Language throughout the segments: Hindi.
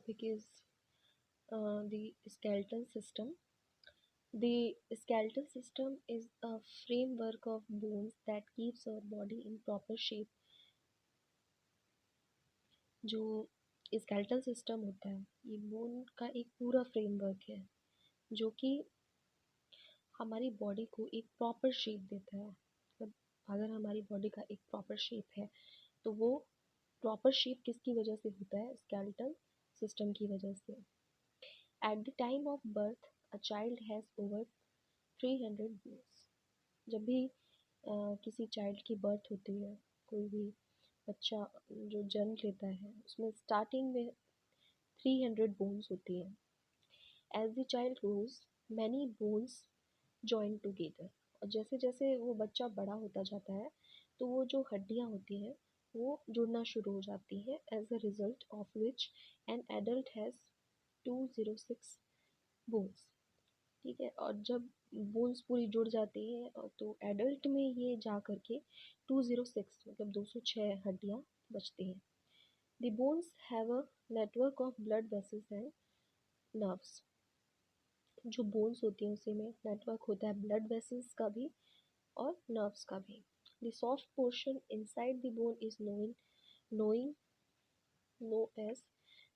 topic is the skeletal system. The skeletal system is a framework of bones that keeps our body in proper shape. जो skeletal system होता है ये बोन का एक पूरा फ्रेमवर्क है जो कि हमारी बॉडी को एक प्रॉपर शेप देता है। मतलब अगर हमारी बॉडी का एक प्रॉपर शेप है तो वो प्रॉपर शेप किसकी वजह से होता है? स्केलेटल सिस्टम की वजह से। At the time of birth a child has over 300 bones. जब भी किसी चाइल्ड की बर्थ होती है, कोई भी बच्चा जो जन्म लेता है उसमें स्टार्टिंग में 300 बोन्स होती हैं। As the child grows many bones join together. और जैसे जैसे वो बच्चा बड़ा होता जाता है तो वो जो हड्डियाँ होती हैं वो जुड़ना शुरू हो जाती हैं। As a result of which an adult has 206 bones. ठीक है, और जब बोन्स पूरी जुड़ जाती हैं तो एडल्ट में ये जा करके 206 मतलब 206 हड्डियाँ बचती हैं। The bones have a network of blood vessels and nerves. जो बोन्स होती हैं उसी में नेटवर्क होता है ब्लड वेसल्स का भी और नर्व्स का भी। The soft portion inside the bone is knowing as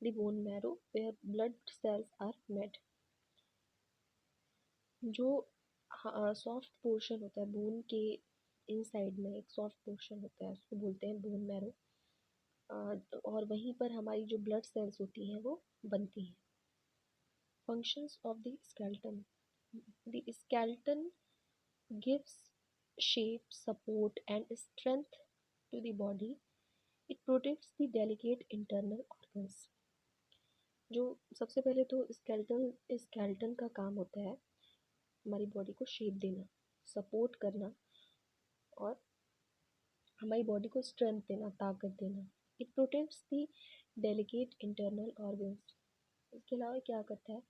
the bone marrow where blood cells are made। जो सॉफ्ट पोर्शन होता है बोन के इनसाइड में एक सॉफ्ट पोर्शन होता है उसको बोलते हैं बोन मैरो। और वहीं पर हमारी जो ब्लड सेल्स होती हैं वो बनती हैं। Functions of the skeleton. The skeleton gives shape, support, and strength to the body. It protects the delicate internal organs। जो सबसे पहले तो स्केलेटन का काम होता है हमारी बॉडी को शेप देना, सपोर्ट करना और हमारी बॉडी को स्ट्रेंथ देना, ताकत देना। It protects the delicate internal organs. इसके अलावा क्या करता है?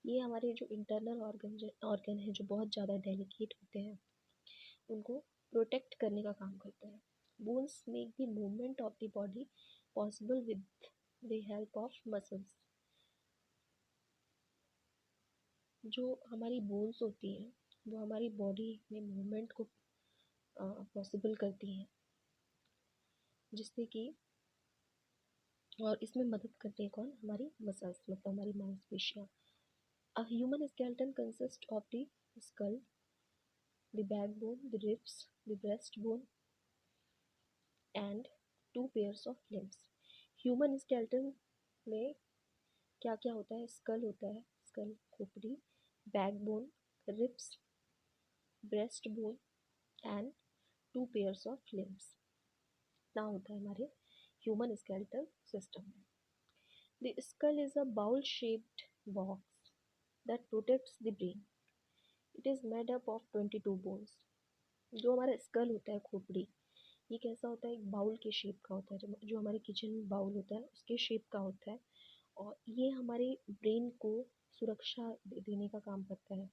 ये हमारे जो इंटरनल ऑर्गन है जो बहुत ज़्यादा डेलिकेट होते हैं उनको प्रोटेक्ट करने का काम करता है। Bones make the movement of the body possible with the help of muscles. जो हमारी बोन्स होती हैं वो हमारी बॉडी में मूवमेंट को पॉसिबल करती हैं, जिससे कि और इसमें मदद करते हैं कौन? हमारी मसल्स मतलब हमारी मांसपेशियाँ। A human skeleton consist of the skull, the backbone, the ribs, the breast bone and 2 pairs of limbs. Human skeleton में क्या क्या होता है? स्कल होता है, स्कल खोपड़ी, backbone, ribs, breast bone and 2 pairs of limbs ना होता है हमारे ह्यूमन स्केलेटल सिस्टम में। The skull is a bowl shaped box that protects the brain. It is made up of 22 bones. जो हमारा स्कल होता है, खोपड़ी, ये कैसा होता है? एक बाउल के शेप का होता है, जो हमारे किचन बाउल होता है उसके शेप का होता है। और ये हमारे ब्रेन को सुरक्षा देने का काम करता है,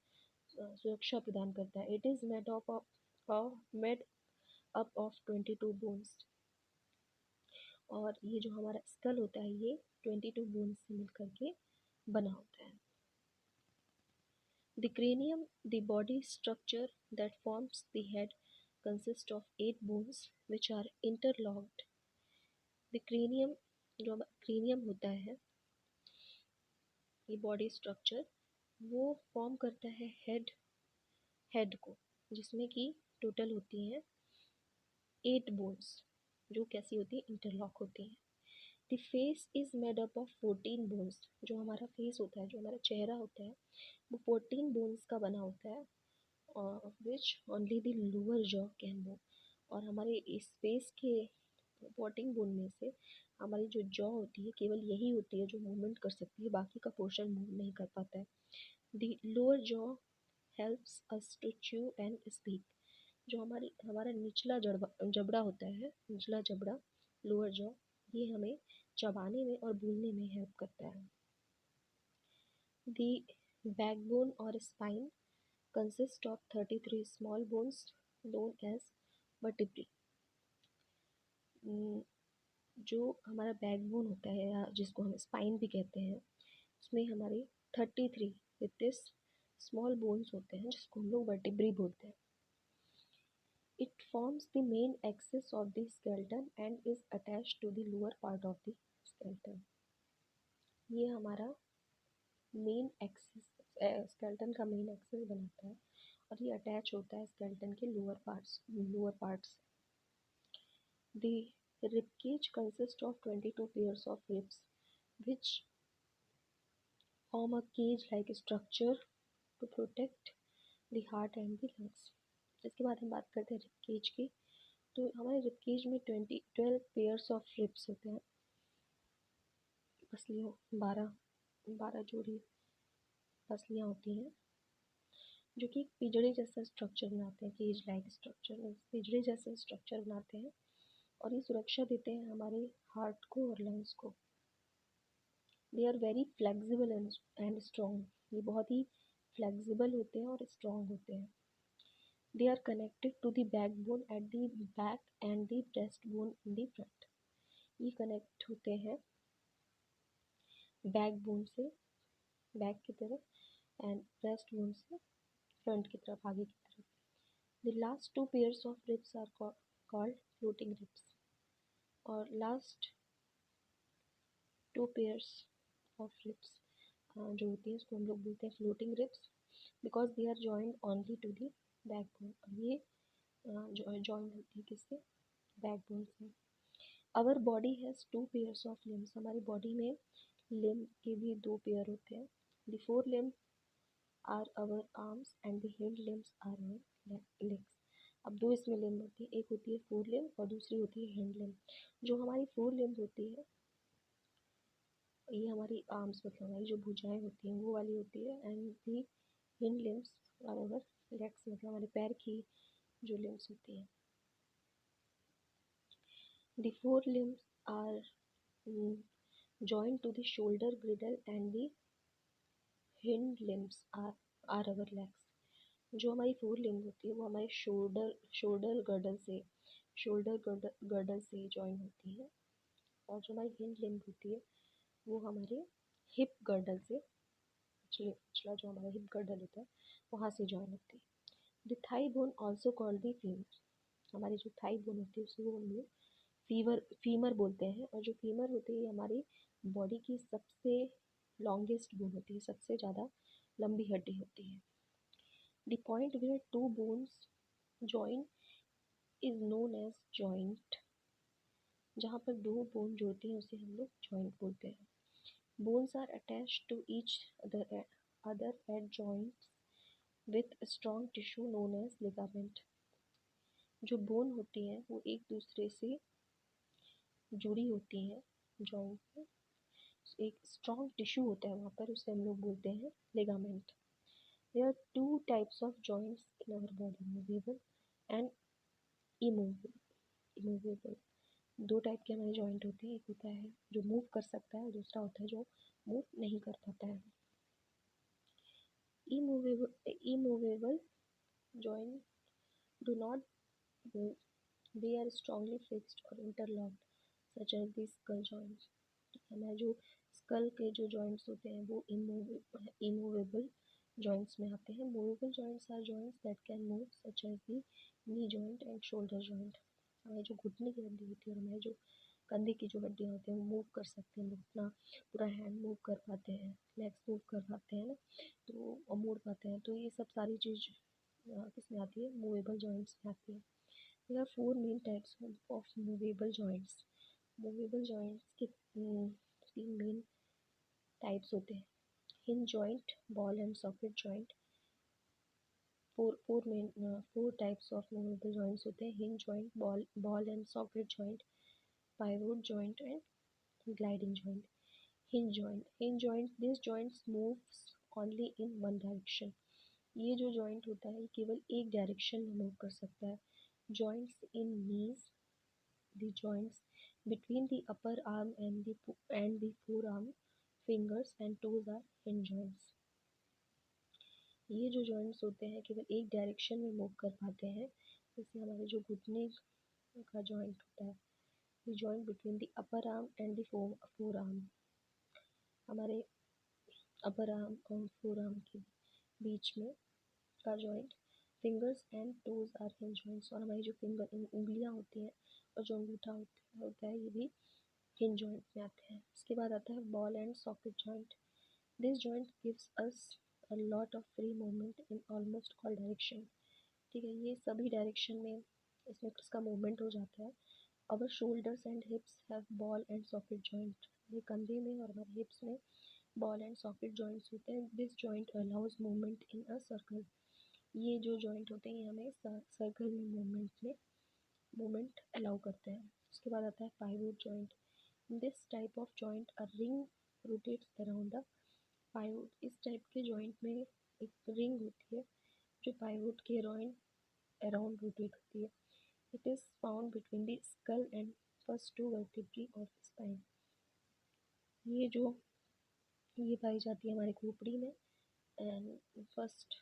सुरक्षा प्रदान करता है। It is made up of 22 bones. और ये जो हमारा स्कल होता है ये 22 बोन्स से मिलकर के बना होता है। The cranium, the body structure that forms the head consist of 8 bones which are interlocked. The cranium, जो क्रेनियम होता है ये बॉडी स्ट्रक्चर वो फॉर्म करता है हेड को, जिसमें कि टोटल होती हैं 8 बोन्स जो कैसी होती है? इंटरलॉक होती हैं। The face is made up of 14 bones. जो हमारा फेस होता है, जो हमारा चेहरा होता है वो 14 बोन्स का बना होता है, which only the lower jaw can move. और हमारे इस फेस के 14 बोन में से हमारी जो जॉ होती है केवल यही होती है जो मूवमेंट कर सकती है, बाकी का पोर्शन मूव नहीं कर पाता है। The lower jaw helps us to chew and speak. जो हमारा निचला जबड़ा होता है, निचला जबड़ा, लोअर जॉ, ये हमें चबाने में और बोलने में हेल्प करता है। द बैकबोन और spine consist of 33 small bones known as vertebrae। जो हमारा बैकबोन होता है या जिसको हम स्पाइन भी कहते हैं, उसमें हमारे 33 विद स्मॉल बोन्स होते हैं जिसको हम लोग वर्टिब्री बोलते हैं. It forms the main axis of the skeleton and is attached to the lower part of the skeleton. ये हमारा मेन एक्सिस, स्केलेटन का मेन एक्सिस बनाता है और ये अटैच होता है स्केलेटन के lower parts. The ribcage consists of 22 pairs of ribs which form a cage-like structure to protect the heart and the lungs. इसके बाद हम बात करते हैं रिब केज की. तो हमारे रिब केज में 12 पेयर्स ऑफ रिब्स होते हैं. पसलियों 12 जोड़ी पसलियाँ होती हैं जो कि एक पिजड़े जैसा स्ट्रक्चर बनाते हैं. केज लाइक स्ट्रक्चर, पिजड़े जैसा स्ट्रक्चर बनाते हैं और ये सुरक्षा देते हैं हमारे हार्ट को और लंग्स को. They are very flexible and strong. ये बहुत ही फ्लेक्सिबल होते हैं और स्ट्रॉन्ग होते हैं. They are connected to the back bone at the back and the breast bone in the front. ये कनेक्ट होते हैं बैक बोन से बैक की तरफ एंड ब्रेस्ट बोन से फ्रंट की तरफ, आगे की तरफ. The last 2 pairs of ribs are called floating ribs. और लास्ट 2 पेयर्स ऑफ रिब्स जो होती है उसको हम लोग बोलते हैं floating ribs because they are joined only to the backbone. और ये जॉइंट होती है किससे? बैकबोन से. Our body has 2 pairs of limbs. हमारी बॉडी में लिम्ब के भी 2 पेयर होते हैं. The 4 limb are our arms and the hind limbs are our legs. अब 2 इसमें लिम्ब होती है, एक होती है 4 लिम्ब और दूसरी होती है हिंड लिम्ब. जो हमारी 4 लिम्ब होती है ये हमारी आर्म्स, मतलब हमारी जो भुजाएं होती हैं वो वाली होती है. And the hind limbs are our legs, मतलब हमारे पैर की जो लिम्स होती हैं. The 4 limbs are joined to the shoulder girdle and the hind limbs are our legs. जो हमारी 4 लिम्ब होती है वो हमारे शोल्डर गर्डल से जॉइन होती है. और जो हमारी हिंड लिम्ब होती है वो हमारे हिप गर्डल से, पिछला जो हमारा हिप गर्डल होता है वहाँ से जॉइन होती है. The thigh bone also called the femur. हमारी जो थाई बोन होती है उसको हम लोग फीमर बोलते हैं. और जो फीमर होती है हमारी बॉडी की सबसे लॉन्गेस्ट बोन होती है, सबसे ज़्यादा लंबी हड्डी होती है. The point where 2 bones join is known as joint. जहाँ पर 2 बोन जोड़ती हैं उसे हम लोग जॉइंट बोलते हैं. Bones are attached to each other at joints with strong tissue known as ligament. जो बोन होती हैं वो एक दूसरे से जुड़ी होती हैं जॉइंट में. एक स्ट्रॉन्ग टिश्यू होता है वहाँ पर, उसे हम लोग बोलते हैं ligament. There are 2 types of joints in our body, movable and immovable. 2 type के हमारे जॉइंट होते हैं. एक होता है जो मूव कर सकता है और दूसरा होता है जो मूव नहीं कर पाता है. Immovable joint do not move. They are strongly fixed or interlocked such as the skull joints. हमारे जो स्कल के जो जॉइंट्स होते हैं वो इमूवेबल जॉइंट्स में आते हैं. Movable joints are joints that can move such as the knee joint and shoulder joint. हमारे जो घुटने की हड्डी होती है और हमारे जो कंधे की जो हड्डियाँ होती हैं वो मूव कर सकते हैं. हम अपना पूरा हैंड मूव कर पाते हैं, लेग्स मूव कर पाते हैं ना, तो मोड़ पाते हैं. तो ये सब सारी चीज़ किस में आती है? मूवेबल जॉइंट्स में आती है. There are 4 main types of movable joints. Movable joints के 3 main types होते हैं. Hinge joint, ball and socket joint. Four types of movable joints होते हैं. Hinge joint, ball and socket joint, pivot joint and gliding joint. Hinge joint. This joints moves only in one direction. ये जो जॉइंट होता है ये केवल एक डायरेक्शन में मूव कर सकता है. Joints in knees, the joints between the upper arm and the forearm, fingers and toes are hinge joints. ये जो joints होते हैं केवल एक डायरेक्शन में मूव कर पाते हैं. जैसे हमारे जो घुटने का जॉइंट होता है the joint between the upper arm and the forearm, हमारे अपर आर्म और फोर आर्म के बीच में का joint. Fingers and toes are hinge joints, और हमारी जो उंगलियां होती हैं और जो अंगूठा होता है ये भी हिंज जॉइंट में आते हैं। उसके बाद आता है ball and socket joint. This joint gives us a lot of free movement in almost all direction. ठीक है, ये सभी डायरेक्शन में इसमें इसका मूवमेंट हो जाता है। Our shoulders and hips have ball and socket joint, ये कंधे में और हमारे हिप्स में बॉल एंड सॉकेट जॉइंट्स होते हैं। This joint allows movement in a circle, ये जो जॉइंट होते हैं ये हमें सर्कल में मूवमेंट अलाउ करते हैं। उसके बाद आता है pivot joint. This type of joint a ring rotates around the pivot, इस टाइप के जॉइंट में एक रिंग होती है जो पाइवोट के अराउंड रोटेट होती है। It is found between the skull and first two vertebrae of spine, ये जो ये पाई जाती है हमारे खोपड़ी में एंड फर्स्ट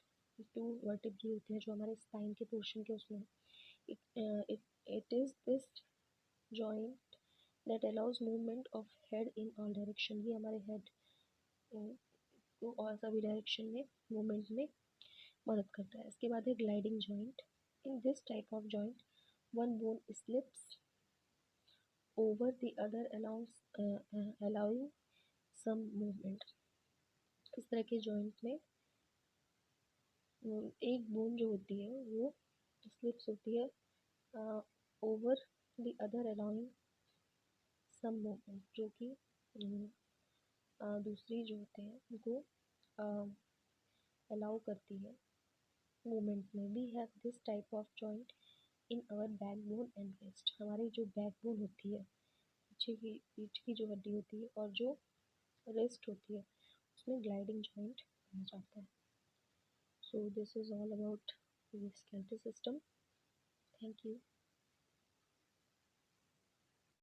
टू वर्टिब्री होते हैं जो हमारे स्पाइन के पोर्शन के उसमें। It is this joint that allows movement of head in all direction, ये हमारे हेड को और सभी डायरेक्शन में मूवमेंट में मदद करता है। इसके बाद है gliding joint. In this type of joint one bone slips over the other allowing some movement. इस तरह के जॉइंट में एक बोन जो होती है वो स्लिप्स होती है over the other allowing some movement, जो कि दूसरी जो होते हैं उनको अलाउ करती है मूवमेंट में। We have this type of joint in our backbone and waist, हमारी जो बैकबोन होती है पीछे की पीठ की जो हड्डी होती है और जो रेस्ट होती है उसमें ग्लाइडिंग जॉइंट पाया जाता है। So this is all about the skeletal system. Thank you.